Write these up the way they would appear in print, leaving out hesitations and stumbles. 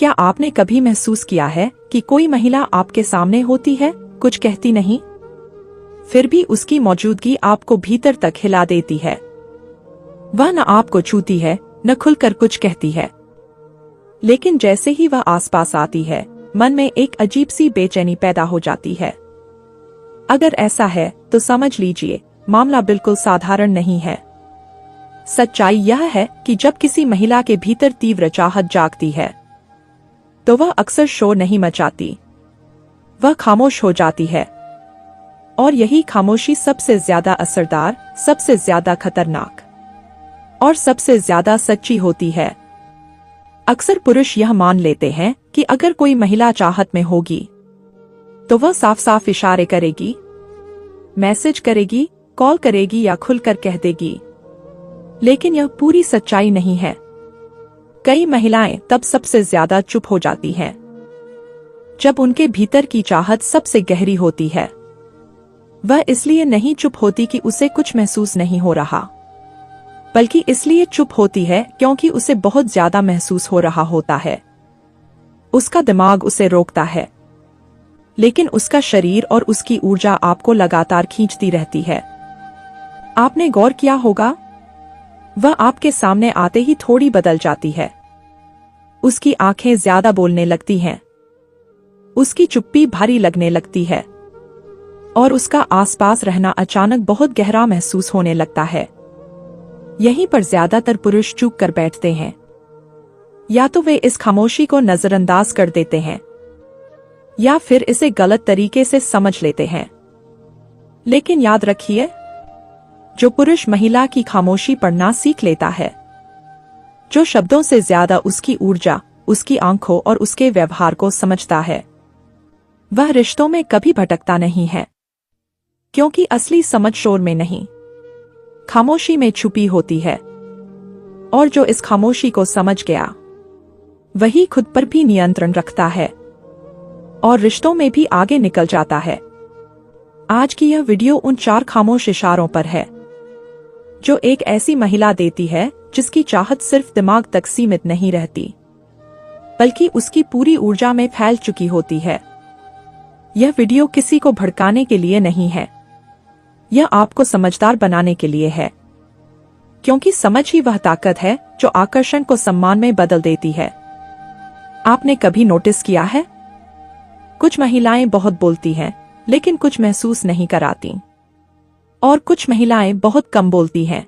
क्या आपने कभी महसूस किया है कि कोई महिला आपके सामने होती है, कुछ कहती नहीं, फिर भी उसकी मौजूदगी आपको भीतर तक हिला देती है। वह न आपको छूती है, न खुलकर कुछ कहती है, लेकिन जैसे ही वह आसपास आती है, मन में एक अजीब सी बेचैनी पैदा हो जाती है। अगर ऐसा है तो समझ लीजिए, मामला बिल्कुल साधारण नहीं है। सच्चाई यह है कि जब किसी महिला के भीतर तीव्र चाहत जागती है, तो वह अक्सर शोर नहीं मचाती, वह खामोश हो जाती है। और यही खामोशी सबसे ज्यादा असरदार, सबसे ज्यादा खतरनाक और सबसे ज्यादा सच्ची होती है। अक्सर पुरुष यह मान लेते हैं कि अगर कोई महिला चाहत में होगी तो वह साफ साफ इशारे करेगी, मैसेज करेगी, कॉल करेगी या खुलकर कह देगी, लेकिन यह पूरी सच्चाई नहीं है। कई महिलाएं तब सबसे ज्यादा चुप हो जाती हैं जब उनके भीतर की चाहत सबसे गहरी होती है। वह इसलिए नहीं चुप होती कि उसे कुछ महसूस नहीं हो रहा, बल्कि इसलिए चुप होती है क्योंकि उसे बहुत ज्यादा महसूस हो रहा होता है। उसका दिमाग उसे रोकता है, लेकिन उसका शरीर और उसकी ऊर्जा आपको लगातार खींचती रहती है। आपने गौर किया होगा, वह आपके सामने आते ही थोड़ी बदल जाती है। उसकी आंखें ज्यादा बोलने लगती हैं, उसकी चुप्पी भारी लगने लगती है, और उसका आसपास रहना अचानक बहुत गहरा महसूस होने लगता है। यहीं पर ज्यादातर पुरुष चूक कर बैठते हैं। या तो वे इस खामोशी को नजरअंदाज कर देते हैं, या फिर इसे गलत तरीके से समझ लेते हैं। लेकिन याद रखिए, जो पुरुष महिला की खामोशी पढ़ना सीख लेता है, जो शब्दों से ज्यादा उसकी ऊर्जा, उसकी आंखों और उसके व्यवहार को समझता है, वह रिश्तों में कभी भटकता नहीं है। क्योंकि असली समझ शोर में नहीं, खामोशी में छुपी होती है। और जो इस खामोशी को समझ गया, वही खुद पर भी नियंत्रण रखता है और रिश्तों में भी आगे निकल जाता है। आज की यह वीडियो उन 4 खामोश इशारों पर है जो एक ऐसी महिला देती है जिसकी चाहत सिर्फ दिमाग तक सीमित नहीं रहती, बल्कि उसकी पूरी ऊर्जा में फैल चुकी होती है। यह वीडियो किसी को भड़काने के लिए नहीं है, यह आपको समझदार बनाने के लिए है। क्योंकि समझ ही वह ताकत है जो आकर्षण को सम्मान में बदल देती है। आपने कभी नोटिस किया है, कुछ महिलाएं बहुत बोलती हैं, लेकिन कुछ महसूस नहीं कराती, और कुछ महिलाएं बहुत कम बोलती हैं,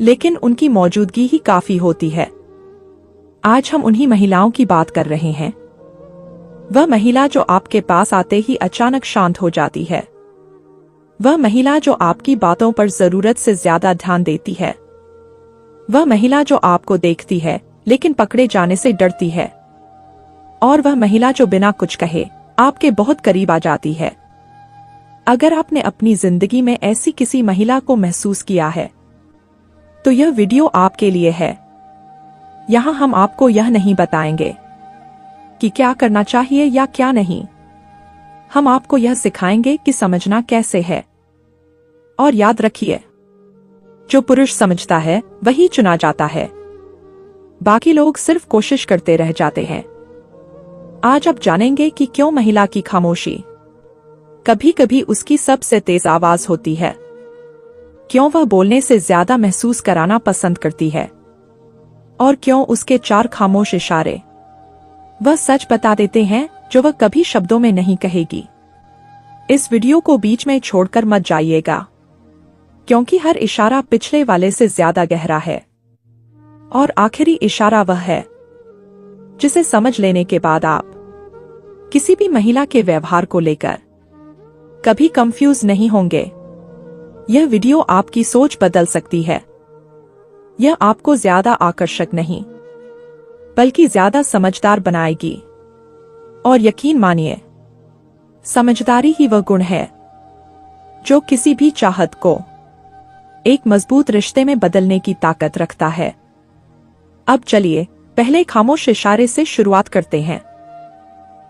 लेकिन उनकी मौजूदगी ही काफी होती है। आज हम उन्हीं महिलाओं की बात कर रहे हैं। वह महिला जो आपके पास आते ही अचानक शांत हो जाती है, वह महिला जो आपकी बातों पर जरूरत से ज्यादा ध्यान देती है, वह महिला जो आपको देखती है लेकिन पकड़े जाने से डरती है, और वह महिला जो बिना कुछ कहे आपके बहुत करीब आ जाती है। अगर आपने अपनी जिंदगी में ऐसी किसी महिला को महसूस किया है, तो यह वीडियो आपके लिए है। यहाँ हम आपको यह नहीं बताएंगे कि क्या करना चाहिए या क्या नहीं, हम आपको यह सिखाएंगे कि समझना कैसे है। और याद रखिए, जो पुरुष समझता है वही चुना जाता है, बाकी लोग सिर्फ कोशिश करते रह जाते हैं। आज आप जानेंगे कि क्यों महिला की खामोशी कभी कभी उसकी सबसे तेज आवाज होती है, क्यों वह बोलने से ज्यादा महसूस कराना पसंद करती है, और क्यों उसके 4 खामोश इशारे वह सच बता देते हैं जो वह कभी शब्दों में नहीं कहेगी। इस वीडियो को बीच में छोड़कर मत जाइएगा, क्योंकि हर इशारा पिछले वाले से ज्यादा गहरा है। और आखिरी इशारा वह है जिसे समझ लेने के बाद आप किसी भी महिला के व्यवहार को लेकर कभी कंफ्यूज नहीं होंगे। यह वीडियो आपकी सोच बदल सकती है। यह आपको ज्यादा आकर्षक नहीं, बल्कि ज्यादा समझदार बनाएगी। और यकीन मानिए, समझदारी ही वह गुण है जो किसी भी चाहत को एक मजबूत रिश्ते में बदलने की ताकत रखता है। अब चलिए पहले खामोश इशारे से शुरुआत करते हैं।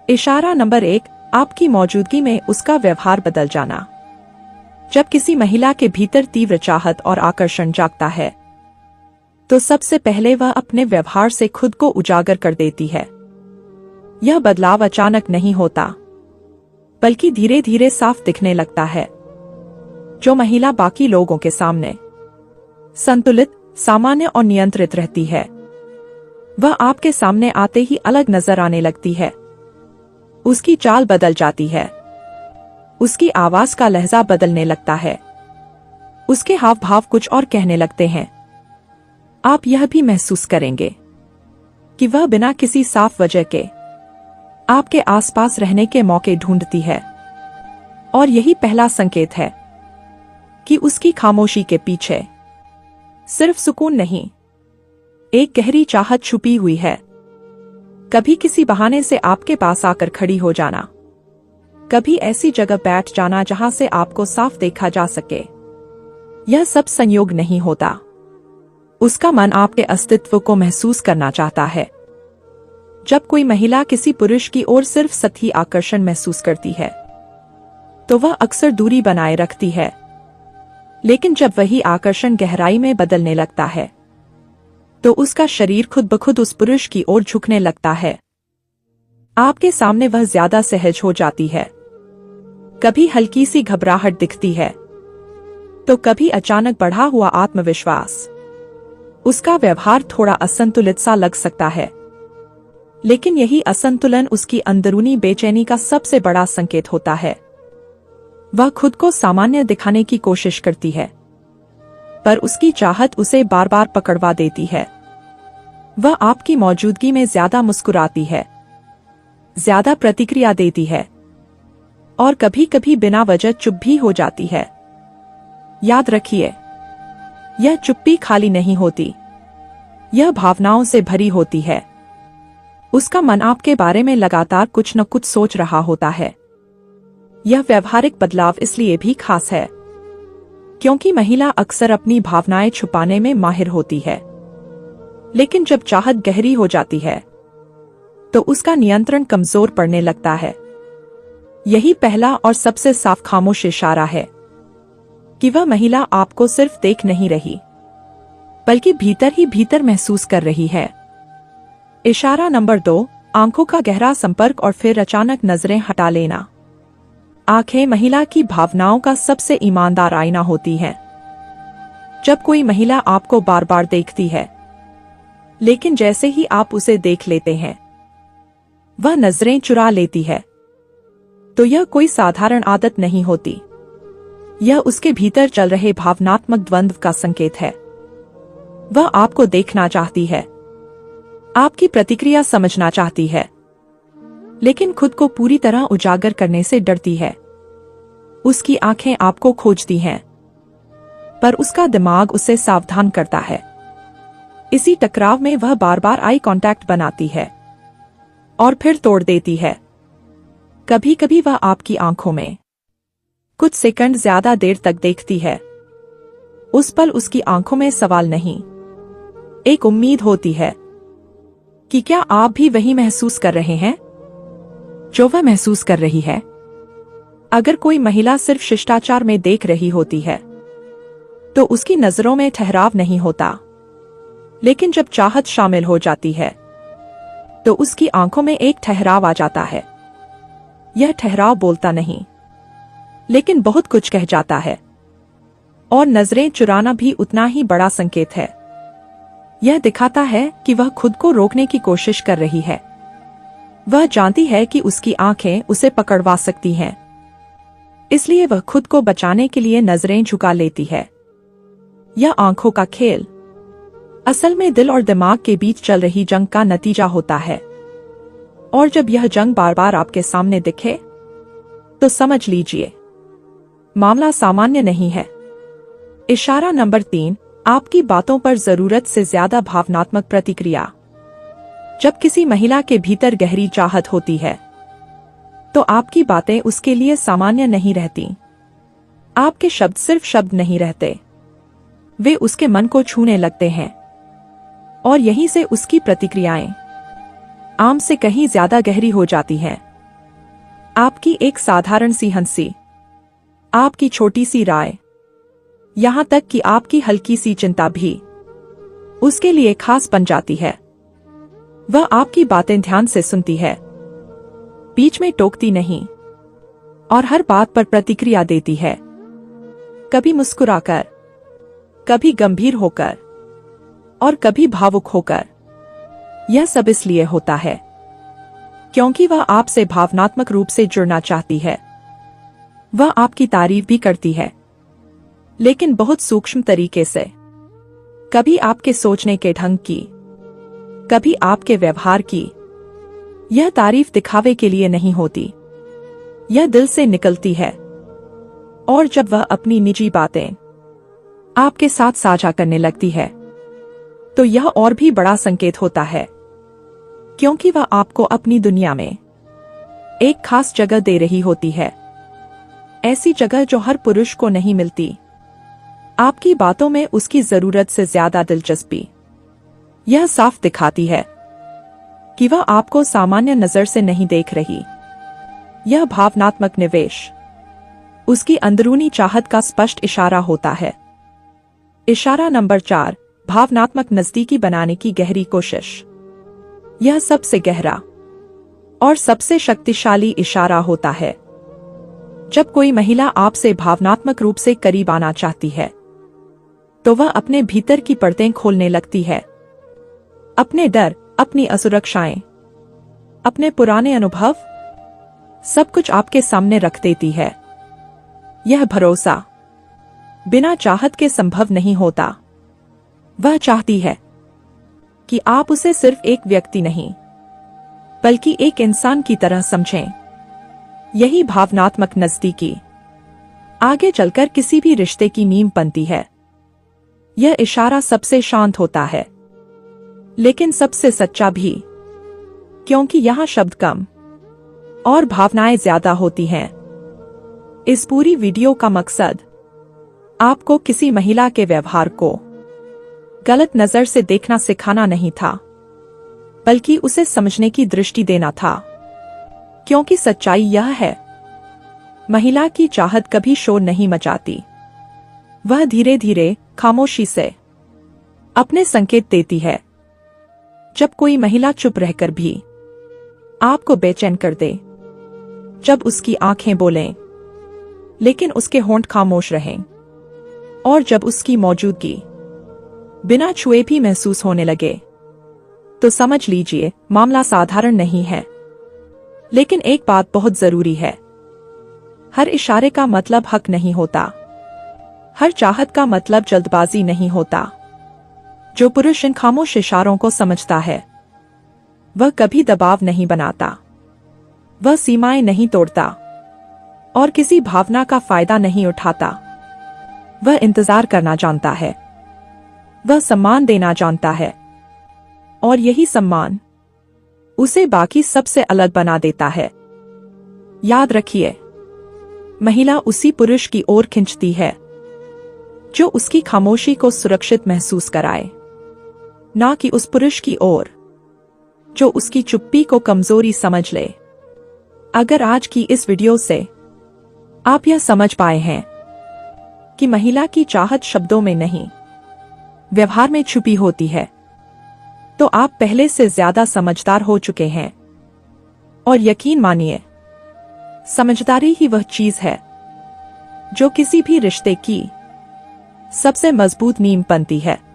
इशारा नंबर 1, आपकी मौजूदगी में उसका व्यवहार बदल जाना। जब किसी महिला के भीतर तीव्र चाहत और आकर्षण जागता है, तो सबसे पहले वह अपने व्यवहार से खुद को उजागर कर देती है। यह बदलाव अचानक नहीं होता, बल्कि धीरे धीरे साफ दिखने लगता है। जो महिला बाकी लोगों के सामने संतुलित, सामान्य और नियंत्रित रहती है, वह आपके सामने आते ही अलग नजर आने लगती है। उसकी चाल बदल जाती है, उसकी आवाज का लहजा बदलने लगता है, उसके हाव भाव कुछ और कहने लगते हैं। आप यह भी महसूस करेंगे कि वह बिना किसी साफ वजह के आपके आसपास रहने के मौके ढूंढती है, और यही पहला संकेत है कि उसकी खामोशी के पीछे सिर्फ सुकून नहीं, एक गहरी चाहत छुपी हुई है। कभी किसी बहाने से आपके पास आकर खड़ी हो जाना, कभी ऐसी जगह बैठ जाना जहां से आपको साफ देखा जा सके। यह सब संयोग नहीं होता, उसका मन आपके अस्तित्व को महसूस करना चाहता है। जब कोई महिला किसी पुरुष की ओर सिर्फ सतही आकर्षण महसूस करती है, तो वह अक्सर दूरी बनाए रखती है। लेकिन जब वही आकर्षण गहराई में बदलने लगता है, तो उसका शरीर खुद ब खुद उस पुरुष की ओर झुकने लगता है। आपके सामने वह ज्यादा सहज हो जाती है, कभी हल्की सी घबराहट दिखती है, तो कभी अचानक बढ़ा हुआ आत्मविश्वास। उसका व्यवहार थोड़ा असंतुलित सा लग सकता है, लेकिन यही असंतुलन उसकी अंदरूनी बेचैनी का सबसे बड़ा संकेत होता है। वह खुद को सामान्य दिखाने की कोशिश करती है, पर उसकी चाहत उसे बार बार पकड़वा देती है। वह आपकी मौजूदगी में ज्यादा मुस्कुराती है, ज्यादा प्रतिक्रिया देती है, और कभी कभी बिना वजह चुप भी हो जाती है। याद रखिए, यह चुप्पी खाली नहीं होती, यह भावनाओं से भरी होती है। उसका मन आपके बारे में लगातार कुछ न कुछ सोच रहा होता है। यह व्यवहारिक बदलाव इसलिए भी खास है क्योंकि महिला अक्सर अपनी भावनाएं छुपाने में माहिर होती है, लेकिन जब चाहत गहरी हो जाती है, तो उसका नियंत्रण कमजोर पड़ने लगता है। यही पहला और सबसे साफ खामोश इशारा है कि वह महिला आपको सिर्फ देख नहीं रही, बल्कि भीतर ही भीतर महसूस कर रही है। इशारा नंबर 2, आंखों का गहरा संपर्क और फिर अचानक नजरें हटा लेना। आंखें महिला की भावनाओं का सबसे ईमानदार आईना होती हैं। जब कोई महिला आपको बार बार देखती है, लेकिन जैसे ही आप उसे देख लेते हैं, वह नजरें चुरा लेती है, तो यह कोई साधारण आदत नहीं होती। यह उसके भीतर चल रहे भावनात्मक द्वंद्व का संकेत है। वह आपको देखना चाहती है, आपकी प्रतिक्रिया समझना चाहती है, लेकिन खुद को पूरी तरह उजागर करने से डरती है। उसकी आंखें आपको खोजती हैं, पर उसका दिमाग उसे सावधान करता है। इसी टकराव में वह बार बार आई कांटेक्ट बनाती है और फिर तोड़ देती है। कभी कभी वह आपकी आंखों में कुछ सेकंड ज्यादा देर तक देखती है। उस पल उसकी आंखों में सवाल नहीं, एक उम्मीद होती है कि क्या आप भी वही महसूस कर रहे हैं जो वह महसूस कर रही है। अगर कोई महिला सिर्फ शिष्टाचार में देख रही होती है, तो उसकी नजरों में ठहराव नहीं होता, लेकिन जब चाहत शामिल हो जाती है, तो उसकी आंखों में एक ठहराव आ जाता है। यह ठहराव बोलता नहीं, लेकिन बहुत कुछ कह जाता है। और नजरें चुराना भी उतना ही बड़ा संकेत है। यह दिखाता है कि वह खुद को रोकने की कोशिश कर रही है। वह जानती है कि उसकी आंखें उसे पकड़वा सकती हैं, इसलिए वह खुद को बचाने के लिए नजरें झुका लेती है। यह आंखों का खेल असल में दिल और दिमाग के बीच चल रही जंग का नतीजा होता है। और जब यह जंग बार बार आपके सामने दिखे, तो समझ लीजिए मामला सामान्य नहीं है। इशारा नंबर 3, आपकी बातों पर जरूरत से ज्यादा भावनात्मक प्रतिक्रिया। जब किसी महिला के भीतर गहरी चाहत होती है, तो आपकी बातें उसके लिए सामान्य नहीं रहती। आपके शब्द सिर्फ शब्द नहीं रहते, वे उसके मन को छूने लगते हैं, और यहीं से उसकी प्रतिक्रियाएं आम से कहीं ज्यादा गहरी हो जाती हैं। आपकी एक साधारण सी हंसी, आपकी छोटी सी राय, यहां तक कि आपकी हल्की सी चिंता भी उसके लिए खास बन जाती है। वह आपकी बातें ध्यान से सुनती है, बीच में टोकती नहीं और हर बात पर प्रतिक्रिया देती है, कभी मुस्कुराकर, कभी गंभीर होकर और कभी भावुक होकर। यह सब इसलिए होता है क्योंकि वह आपसे भावनात्मक रूप से जुड़ना चाहती है। वह आपकी तारीफ भी करती है, लेकिन बहुत सूक्ष्म तरीके से। कभी आपके सोचने के ढंग की, कभी आपके व्यवहार की। यह तारीफ दिखावे के लिए नहीं होती, यह दिल से निकलती है। और जब वह अपनी निजी बातें आपके साथ साझा करने लगती है, तो यह और भी बड़ा संकेत होता है, क्योंकि वह आपको अपनी दुनिया में एक खास जगह दे रही होती है। ऐसी जगह जो हर पुरुष को नहीं मिलती। आपकी बातों में उसकी जरूरत से ज्यादा दिलचस्पी यह साफ दिखाती है कि वह आपको सामान्य नजर से नहीं देख रही। यह भावनात्मक निवेश उसकी अंदरूनी चाहत का स्पष्ट इशारा होता है। इशारा नंबर 4, भावनात्मक नजदीकी बनाने की गहरी कोशिश। यह सबसे गहरा और सबसे शक्तिशाली इशारा होता है। जब कोई महिला आपसे भावनात्मक रूप से करीब आना चाहती है, तो वह अपने भीतर की परतें खोलने लगती है। अपने डर, अपनी असुरक्षाएं, अपने पुराने अनुभव, सब कुछ आपके सामने रख देती है। यह भरोसा बिना चाहत के संभव नहीं होता। वह चाहती है कि आप उसे सिर्फ एक व्यक्ति नहीं, बल्कि एक इंसान की तरह समझें। यही भावनात्मक नजदीकी आगे चलकर किसी भी रिश्ते की नींव बनती है। यह इशारा सबसे शांत होता है, लेकिन सबसे सच्चा भी, क्योंकि यहां शब्द कम और भावनाएं ज्यादा होती हैं। इस पूरी वीडियो का मकसद आपको किसी महिला के व्यवहार को गलत नजर से देखना सिखाना नहीं था, बल्कि उसे समझने की दृष्टि देना था। क्योंकि सच्चाई यह है, महिला की चाहत कभी शोर नहीं मचाती। वह धीरे धीरे, खामोशी से अपने संकेत देती है। जब कोई महिला चुप रहकर भी आपको बेचैन कर दे, जब उसकी आंखें बोलें लेकिन उसके होंठ खामोश रहें, और जब उसकी मौजूदगी बिना छुए भी महसूस होने लगे, तो समझ लीजिए मामला साधारण नहीं है। लेकिन एक बात बहुत जरूरी है, हर इशारे का मतलब हक नहीं होता। हर चाहत का मतलब जल्दबाजी नहीं होता। जो पुरुष इन खामोश इशारों को समझता है, वह कभी दबाव नहीं बनाता, वह सीमाएं नहीं तोड़ता और किसी भावना का फायदा नहीं उठाता। वह इंतजार करना जानता है, वह सम्मान देना जानता है, और यही सम्मान उसे बाकी सबसे अलग बना देता है। याद रखिए, महिला उसी पुरुष की ओर खींचती है जो उसकी खामोशी को सुरक्षित महसूस कराए, ना कि उस पुरुष की ओर जो उसकी चुप्पी को कमजोरी समझ ले। अगर आज की इस वीडियो से आप यह समझ पाए हैं कि महिला की चाहत शब्दों में नहीं, व्यवहार में छुपी होती है, तो आप पहले से ज्यादा समझदार हो चुके हैं। और यकीन मानिए, समझदारी ही वह चीज है जो किसी भी रिश्ते की सबसे मजबूत नींव बनती है।